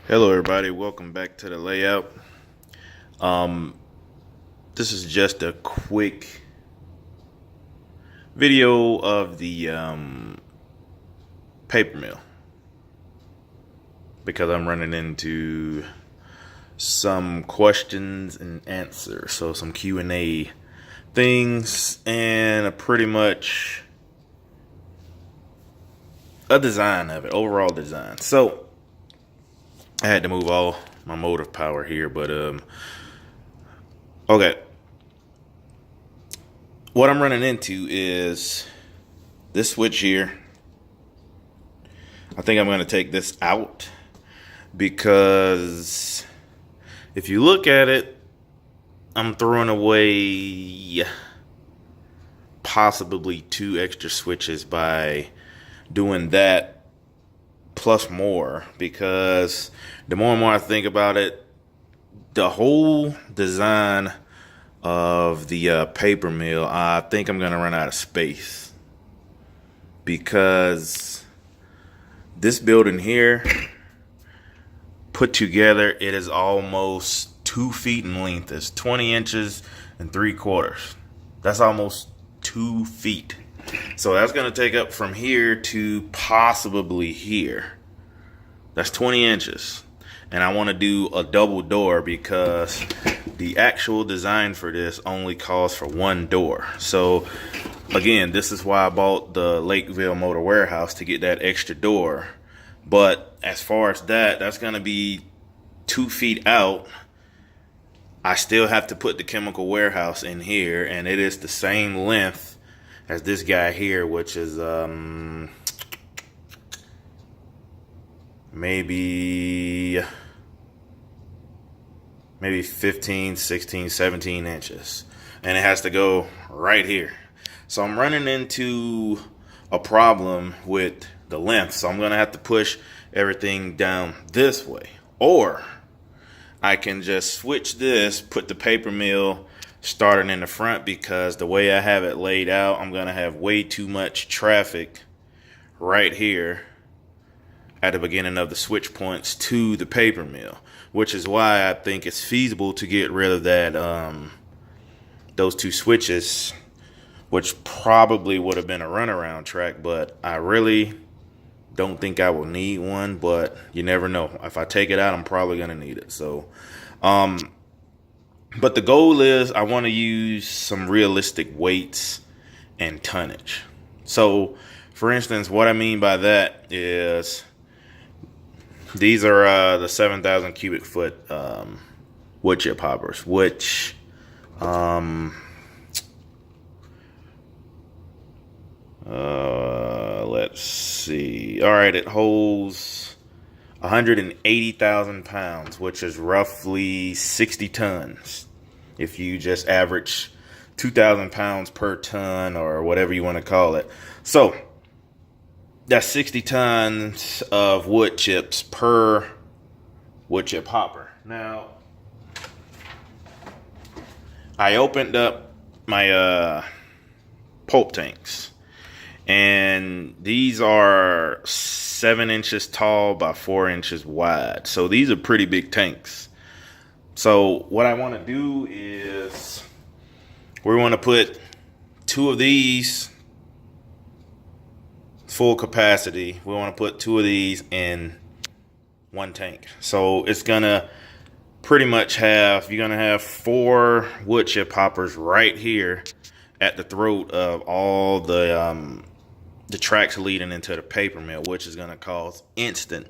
Hello everybody, welcome back to the layout. Um, this is just a quick video of the paper mill because I'm running into some questions and answers, so some Q&A things and pretty much a design of it, overall design. So I had to move all my motive power here, but okay. What I'm running into is this switch here. I think I'm going to take this out because if you look at it, I'm throwing away possibly 2 extra switches by doing that plus more, because the more and more I think about it, the whole design of the paper mill, I think I'm gonna run out of space, because this building here put together, it is almost 2 feet in length. It's 20 inches and 3/4. That's almost 2 feet. So that's going to take up from here to possibly here. That's 20 inches. And I want to do a double door because the actual design for this only calls for 1 door. So again, this is why I bought the Lakeville Motor Warehouse, to get that extra door. But as far as that's going to be 2 feet out. I still have to put the chemical warehouse in here, and it is the same length as this guy here, which is maybe 15, 16, 17 inches. And it has to go right here. So I'm running into a problem with the length. So I'm going to have to push everything down this way. Or I can just switch this, put the paper mill starting in the front, because the way I have it laid out, I'm going to have way too much traffic right here at the beginning of the switch points to the paper mill, which is why I think it's feasible to get rid of that those 2 switches, which probably would have been a runaround track, but I really don't think I will need one, but you never know. If I take it out, I'm probably going to need it. So, but the goal is I want to use some realistic weights and tonnage. So, for instance, what I mean by that is these are the 7,000 cubic foot wood chip hoppers, which let's see. All right, it holds 180,000 pounds, which is roughly 60 tons. If you just average 2,000 pounds per ton, or whatever you want to call it. So that's 60 tons of wood chips per wood chip hopper. Now, I opened up my pulp tanks, and these are 7 inches tall by 4 inches wide. So these are pretty big tanks. So what I want to do is we want to put 2 of these full capacity. We want to put 2 of these in 1 tank. So it's going to pretty much have, you're going to have 4 wood chip hoppers right here at the throat of all the tracks leading into the paper mill, which is going to cause instant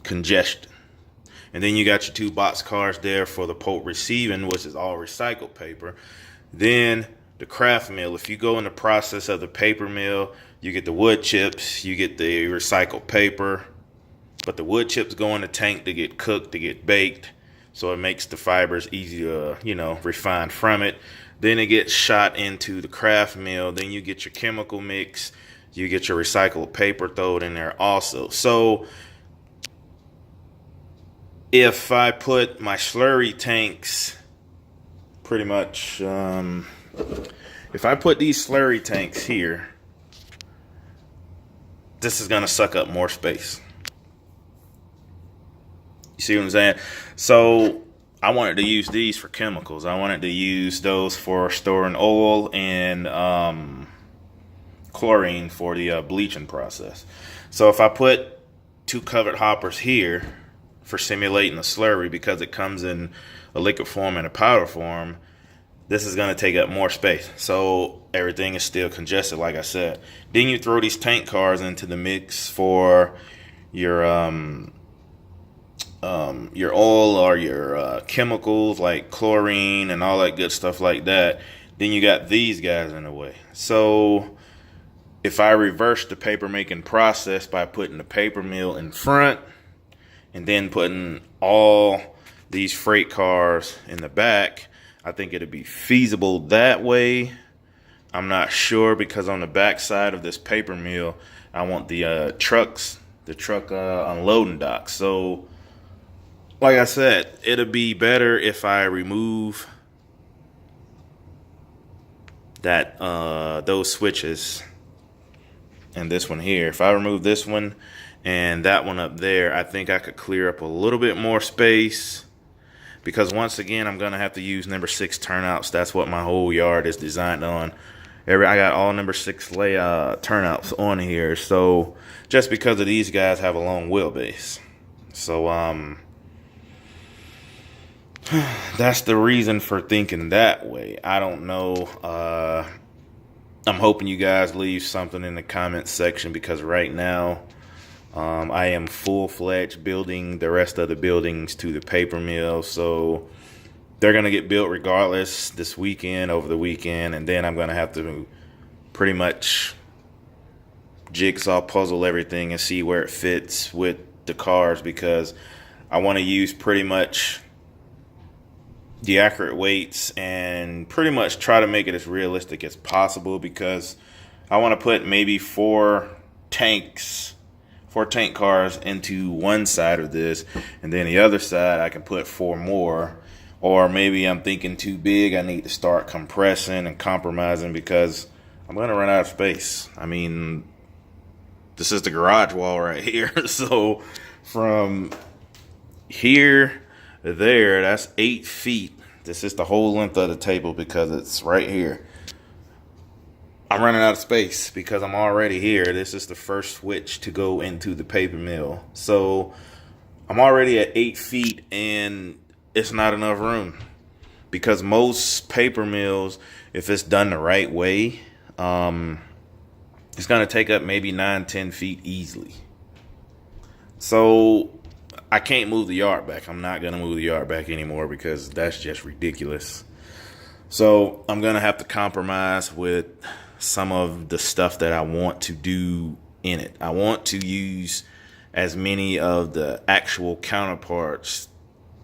congestion. And then you got your 2 box cars there for the pulp receiving, which is all recycled paper. Then the craft mill. If you go in the process of the paper mill, you get the wood chips, you get the recycled paper, but the wood chips go in the tank to get cooked, to get baked, so it makes the fibers easy to, refine from it. Then it gets shot into the craft mill. Then you get your chemical mix, you get your recycled paper thrown in there also. So if I put my slurry tanks, pretty much, if I put these slurry tanks here, this is going to suck up more space. You see what I'm saying? So I wanted to use these for chemicals. I wanted to use those for storing oil and chlorine for the bleaching process. So if I put two covered hoppers here for simulating a slurry, because it comes in a liquid form and a powder form, this is going to take up more space. So everything is still congested, like I said. Then you throw these tank cars into the mix for your oil or your chemicals like chlorine and all that good stuff like that. Then you got these guys in the way. So if I reverse the paper making process by putting the paper mill in front and then putting all these freight cars in the back, I think it'd be feasible that way. I'm not sure, because on the back side of this paper mill, I want the truck unloading dock. So like I said, it'll be better if I remove that those switches and this one here. If I remove this one and that one up there, I think I could clear up a little bit more space, because once again, I'm gonna have to use number 6 turnouts. That's what my whole yard is designed on. I got all number 6 turnouts on here. So just because of these guys have a long wheelbase. So that's the reason for thinking that way. I don't know. I'm hoping you guys leave something in the comment section, because right now I am full-fledged building the rest of the buildings to the paper mill. So they're going to get built regardless this weekend, over the weekend. And then I'm going to have to pretty much jigsaw puzzle everything and see where it fits with the cars, because I want to use pretty much the accurate weights and pretty much try to make it as realistic as possible, because I want to put maybe four tank cars into one side of this, and then the other side I can put 4 more. Or maybe I'm thinking too big. I need to start compressing and compromising, because I'm going to run out of space. I mean, this is the garage wall right here. So from here to there, that's 8 feet. This is the whole length of the table, because it's right here. I'm running out of space because I'm already here. This is the first switch to go into the paper mill. So I'm already at 8 feet, and it's not enough room, because most paper mills, if it's done the right way, it's going to take up maybe 9-10 feet easily. So I can't move the yard back. I'm not going to move the yard back anymore, because that's just ridiculous. So I'm going to have to compromise with some of the stuff that I want to do in it. I want to use as many of the actual counterparts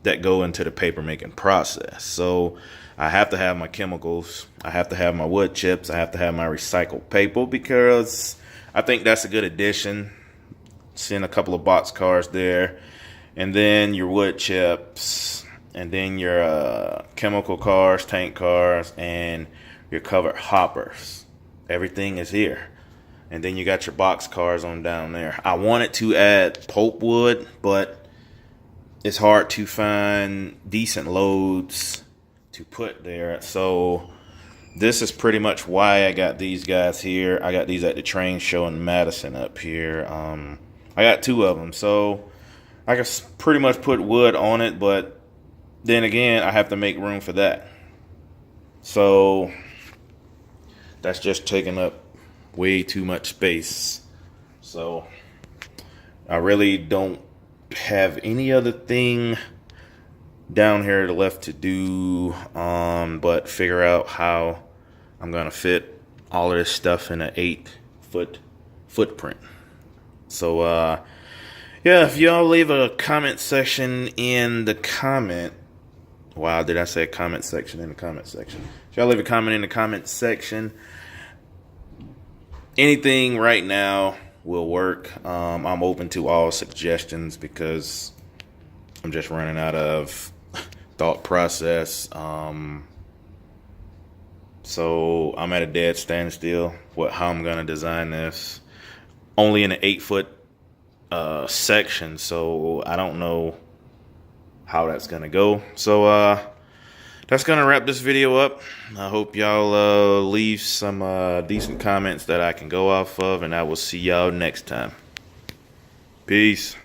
that go into the paper making process. So I have to have my chemicals, I have to have my wood chips, I have to have my recycled paper, because I think that's a good addition. Send a couple of box cars there, and then your wood chips, and then your chemical cars, tank cars, and your covered hoppers. Everything is here. And then you got your box cars on down there. I wanted to add pulpwood, but it's hard to find decent loads to put there. So this is pretty much why I got these guys here. I got these at the train show in Madison up here. I got 2 of them. So I can pretty much put wood on it, but then again, I have to make room for that. So that's just taking up way too much space. So I really don't have any other thing down here left to do, but figure out how I'm gonna fit all of this stuff in an 8-foot footprint. So yeah, if y'all leave a comment section in the comment, wow, did I say comment section in the comment section? If y'all leave a comment in the comment section, anything right now will work. I'm open to all suggestions, because I'm just running out of thought process. So I'm at a dead standstill with how I'm gonna design this. Only in an 8-foot section, so I don't know how that's gonna go. So that's gonna wrap this video up. I hope y'all leave some decent comments that I can go off of, and I will see y'all next time. Peace.